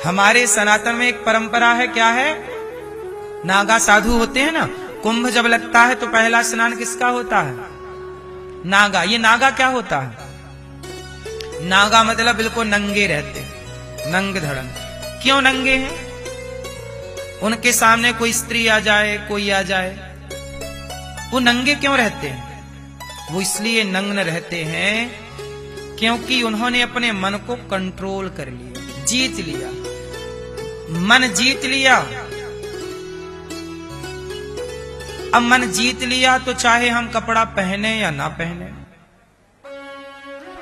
हमारे सनातन में एक परंपरा है, क्या है? नागा साधु होते हैं ना, कुंभ जब लगता है तो पहला स्नान किसका होता है? नागा। ये नागा क्या होता है? नागा मतलब बिल्कुल नंगे रहते हैं, नंग धड़ंग। क्यों नंगे हैं? उनके सामने कोई स्त्री आ जाए, कोई आ जाए, वो नंगे क्यों रहते हैं? वो इसलिए नग्न रहते हैं क्योंकि उन्होंने अपने मन को कंट्रोल कर लिया, जीत लिया। मन जीत लिया। अब मन जीत लिया तो चाहे हम कपड़ा पहने या ना पहने,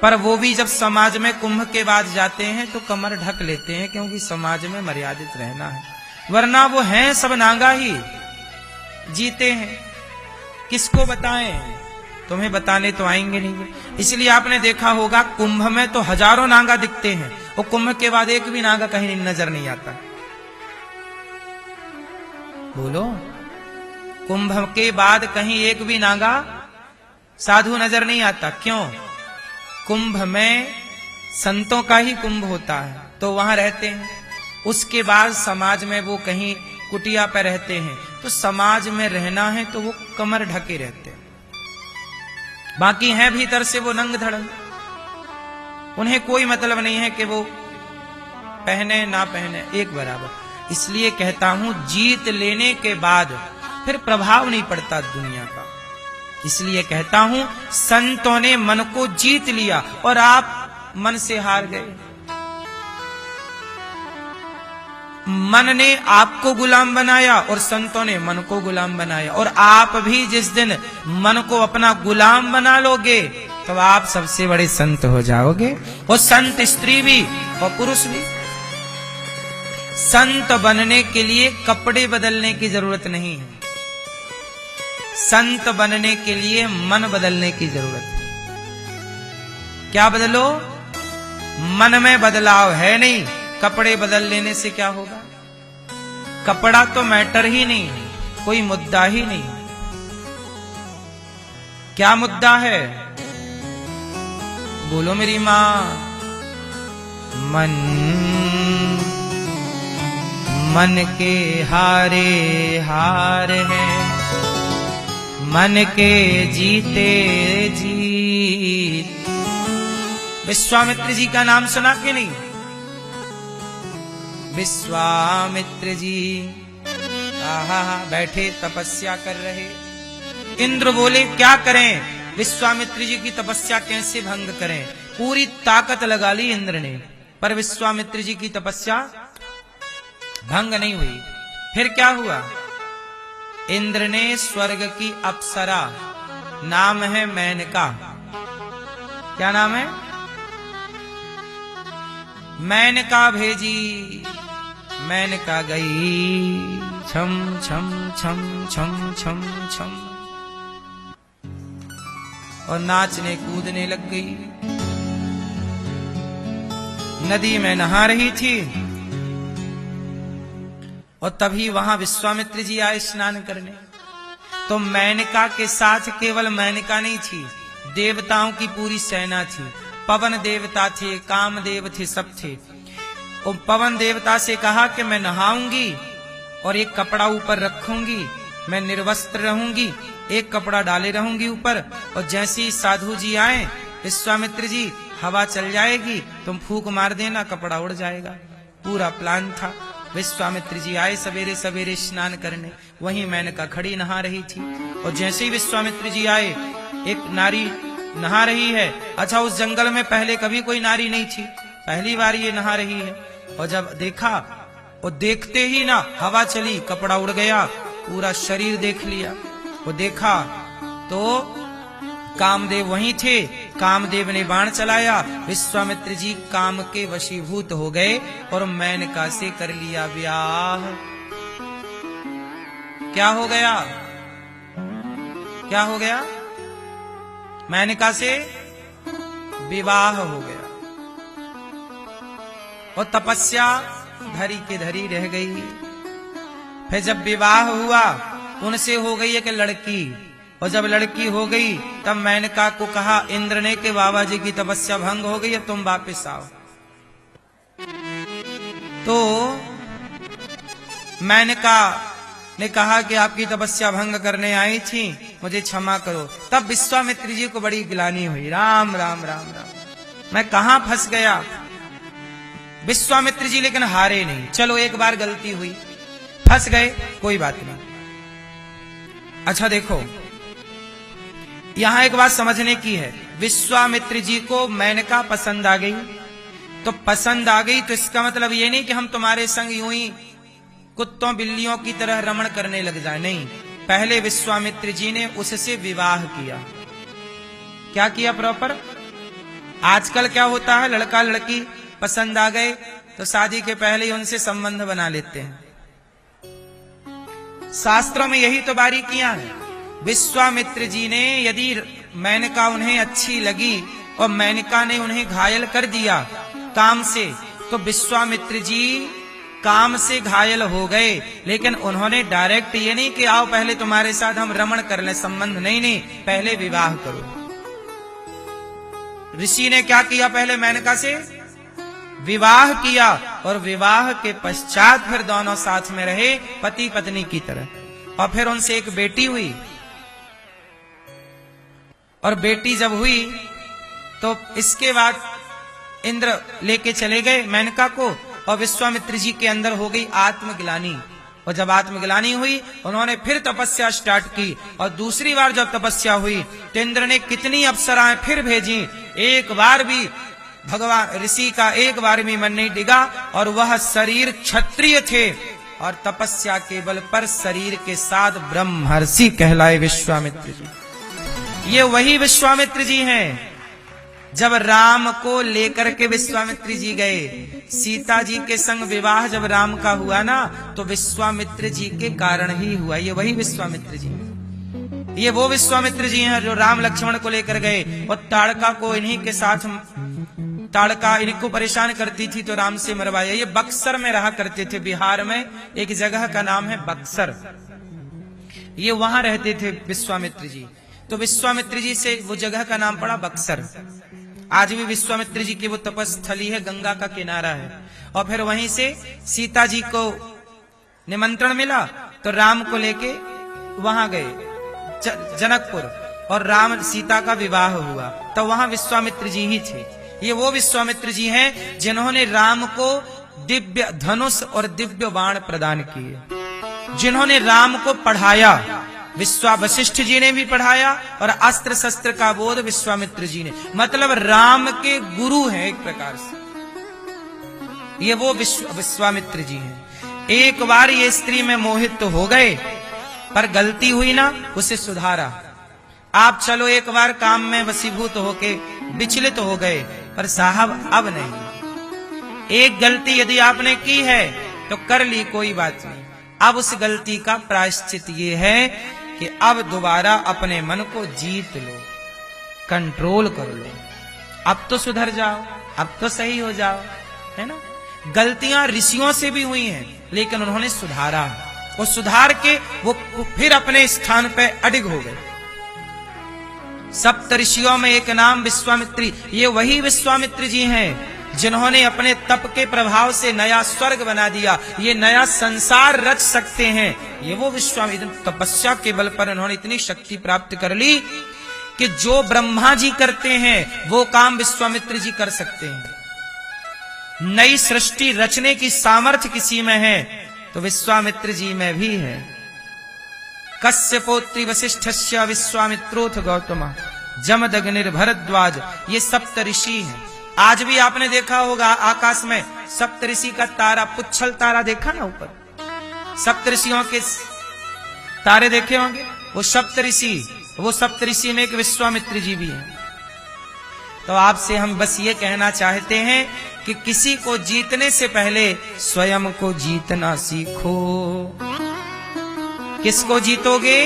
पर वो भी जब समाज में कुंभ के बाद जाते हैं तो कमर ढक लेते हैं, क्योंकि समाज में मर्यादित रहना है, वरना वो हैं सब नागा ही, जीते हैं। किसको बताएं? तुम्हें बताने तो आएंगे नहीं। इसलिए आपने देखा होगा कुंभ में तो हजारों नागा दिखते हैं, और कुंभ के बाद एक भी नागा कहीं नजर नहीं आता। बोलो, कुंभ के बाद कहीं एक भी नागा साधु नजर नहीं आता। क्यों? कुंभ में संतों का ही कुंभ होता है, तो वहां रहते हैं। उसके बाद समाज में वो कहीं कुटिया पर रहते हैं, तो समाज में रहना है तो वो कमर ढके रहते हैं। बाकी हैं भीतर से वो नंग धड़ंग, उन्हें कोई मतलब नहीं है कि वो पहने ना पहने, एक बराबर। इसलिए कहता हूं, जीत लेने के बाद फिर प्रभाव नहीं पड़ता दुनिया का। इसलिए कहता हूं, संतों ने मन को जीत लिया और आप मन से हार गए। मन ने आपको गुलाम बनाया और संतों ने मन को गुलाम बनाया। और आप भी जिस दिन मन को अपना गुलाम बना लोगे तो आप सबसे बड़े संत हो जाओगे। और संत स्त्री भी और पुरुष भी। संत बनने के लिए कपड़े बदलने की जरूरत नहीं है, संत बनने के लिए मन बदलने की जरूरत है। क्या बदलो? मन में बदलाव है नहीं, कपड़े बदल लेने से क्या होगा? कपड़ा तो मैटर ही नहीं है, कोई मुद्दा ही नहीं। क्या मुद्दा है? बोलो मेरी मां। मन, मन के हारे हार है, मन के जीते जीत। विश्वामित्र जी का नाम सुना कि नहीं? विश्वामित्र जी आहा बैठे तपस्या कर रहे। इंद्र बोले क्या करें, विश्वामित्र जी की तपस्या कैसे भंग करें। पूरी ताकत लगा ली इंद्र ने, पर विश्वामित्र जी की तपस्या भंग नहीं हुई। फिर क्या हुआ? इंद्र ने स्वर्ग की अप्सरा, नाम है मेनका। क्या नाम है? मेनका भेजी। मेनका गई छम छम छम छम छम छम, और नाचने कूदने लग गई। नदी में नहा रही थी और तभी वहां विश्वामित्र जी आए स्नान करने। तो मेनका के साथ केवल मेनका नहीं थी, देवताओं की पूरी सेना थी। पवन देवता थे, कामदेव थे, सब थे। और पवन देवता से कहा कि मैं नहाऊंगी और एक कपड़ा ऊपर रखूंगी, मैं निर्वस्त्र रहूंगी, एक कपड़ा डाले रहूंगी ऊपर, और जैसे ही साधु जी आए, विश्वामित्र जी हवा चल जाएगी, तुम फूंक मार देना, कपड़ा उड़ जाएगा। पूरा प्लान था। विश्वामित्र जी आए सवेरे सवेरे स्नान करने, वहीं मेनका खड़ी नहा रही थी। और जैसे ही विश्वामित्र जी आए, एक नारी नहा रही है। अच्छा, उस जंगल में पहले कभी कोई नारी नहीं थी, पहली बार ये नहा रही है। और जब देखा, और देखते ही ना हवा चली, कपड़ा उड़ गया, पूरा शरीर देख लिया। वो देखा तो कामदेव वहीं थे। कामदेव ने बाण चलाया, विश्वामित्र जी काम के वशीभूत हो गए और मेनका से कर लिया ब्याह। क्या हो गया? क्या हो गया? मेनका से विवाह हो गया। और तपस्या धरी के धरी रह गई। फिर जब विवाह हुआ, उनसे हो गई एक लड़की। और जब लड़की हो गई, तब मेनका को कहा इंद्र ने कि बाबा जी की तपस्या भंग हो गई, अब तुम वापिस आओ। तो मेनका ने कहा कि आपकी तपस्या भंग करने आई थी, मुझे क्षमा करो। तब विश्वामित्र जी को बड़ी गिलानी हुई, राम राम राम राम, मैं कहां फंस गया। विश्वामित्र जी लेकिन हारे नहीं, चलो एक बार गलती हुई, फंस गए, कोई बात नहीं। अच्छा देखो, यहां एक बात समझने की है, विश्वामित्र जी को मेनका पसंद आ गई, तो पसंद आ गई तो इसका मतलब ये नहीं कि हम तुम्हारे संग यूं ही कुत्तों बिल्लियों की तरह रमण करने लग जाए, नहीं। पहले विश्वामित्र जी ने उससे विवाह किया। क्या किया प्रॉपर? आजकल क्या होता है, लड़का लड़की पसंद आ गए तो शादी के पहले ही उनसे संबंध बना लेते हैं। शास्त्रों में यही तो बारीकियां हैं। विश्वामित्र जी ने यदि मेनका उन्हें अच्छी लगी और मेनका ने उन्हें घायल कर दिया काम से, तो विश्वामित्र जी काम से घायल हो गए, लेकिन उन्होंने डायरेक्ट ये नहीं कि आओ पहले तुम्हारे साथ हम रमण कर लें, संबंध नहीं, नहीं, पहले विवाह करो। ऋषि ने क्या किया, पहले मेनका से विवाह किया और विवाह के पश्चात फिर दोनों साथ में रहे पति पत्नी की तरह, और फिर उनसे एक बेटी हुई। और बेटी जब हुई तो इसके बाद इंद्र लेके चले गए मेनका को, और विश्वामित्र जी के अंदर हो गई आत्मग्लानि। और जब आत्मग्लानि हुई, उन्होंने फिर तपस्या स्टार्ट की, और दूसरी बार जब तपस्या हुई तो इंद्र ने कितनी अप्सराएं फिर भेजी, एक बार भी भगवान ऋषि का एक बार भी मन नहीं डिगा, और वह शरीर क्षत्रिय थे और तपस्या के बल पर शरीर के साथ ब्रह्मर्षि कहलाए विश्वामित्र जी। ये वही विश्वामित्र जी हैं। जब राम को लेकर के विश्वामित्र जी गए, सीता जी के संग विवाह जब राम का हुआ ना, तो विश्वामित्र जी के कारण ही हुआ। ये वही विश्वामित्र जी, ये वो विश्वामित्र जी हैं जो राम लक्ष्मण को लेकर गए, और ताड़का को इन्हीं के साथ, ताड़का इनको परेशान करती थी तो राम से मरवाया। ये बक्सर में रहा करते थे, बिहार में एक जगह का नाम है बक्सर, ये वहां रहते थे विश्वामित्र जी। तो विश्वामित्र जी से वो जगह का नाम पड़ा बक्सर। आज भी विश्वामित्र जी की वो तपस्थली है, गंगा का किनारा है। और फिर वहीं से सीता जी को निमंत्रण मिला तो राम को लेके वहां गए जनकपुर, और राम सीता का विवाह हुआ, तो वहां विश्वामित्र जी ही थे। ये वो विश्वामित्र जी हैं जिन्होंने राम को दिव्य धनुष और दिव्य बाण प्रदान किए, जिन्होंने राम को पढ़ाया। वशिष्ठ जी ने भी पढ़ाया, और अस्त्र शस्त्र का बोध विश्वामित्र जी ने, मतलब राम के गुरु हैं एक प्रकार से। ये वो विश्वामित्र जी हैं। एक बार ये स्त्री में मोहित तो हो गए, पर गलती हुई ना, उसे सुधारा। आप चलो एक बार काम में वशीभूत होके विचलित हो गए, पर साहब अब नहीं। एक गलती यदि आपने की है तो कर ली, कोई बात नहीं। अब उस गलती का प्रायश्चित ये है कि अब दोबारा अपने मन को जीत लो, कंट्रोल कर लो, अब तो सुधर जाओ, अब तो सही हो जाओ, है ना। गलतियां ऋषियों से भी हुई हैं, लेकिन उन्होंने सुधारा, और सुधार के वो फिर अपने स्थान पे अडिग हो गए। सप्त ऋषियों में एक नाम विश्वामित्री, ये वही विश्वामित्र जी हैं जिन्होंने अपने तप के प्रभाव से नया स्वर्ग बना दिया, ये नया संसार रच सकते हैं। ये वो विश्वामित्र, तपस्या के बल पर उन्होंने इतनी शक्ति प्राप्त कर ली कि जो ब्रह्मा जी करते हैं वो काम विश्वामित्र जी कर सकते हैं। नई सृष्टि रचने की सामर्थ्य किसी में है तो विश्वामित्र जी में भी है। कश्यपोत्री वशिष्ठस्य विश्वामित्रोथ गौतम जमदग्निर भरद्वाज, ये सप्त ऋषि हैं। आज भी आपने देखा होगा आकाश में सप्त ऋषि का तारा, पुच्छल तारा देखा ना ऊपर, सप्त ऋषियों के तारे देखे होंगे, वो सप्त ऋषि में एक विश्वामित्र जी भी हैं। तो आपसे हम बस ये कहना चाहते हैं कि किसी को जीतने से पहले स्वयं को जीतना सीखो। किसको जीतोगे?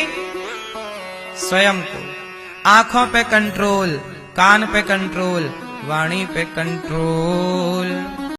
स्वयं को। आंखों पे कंट्रोल, कान पे कंट्रोल, वाणी पे कंट्रोल।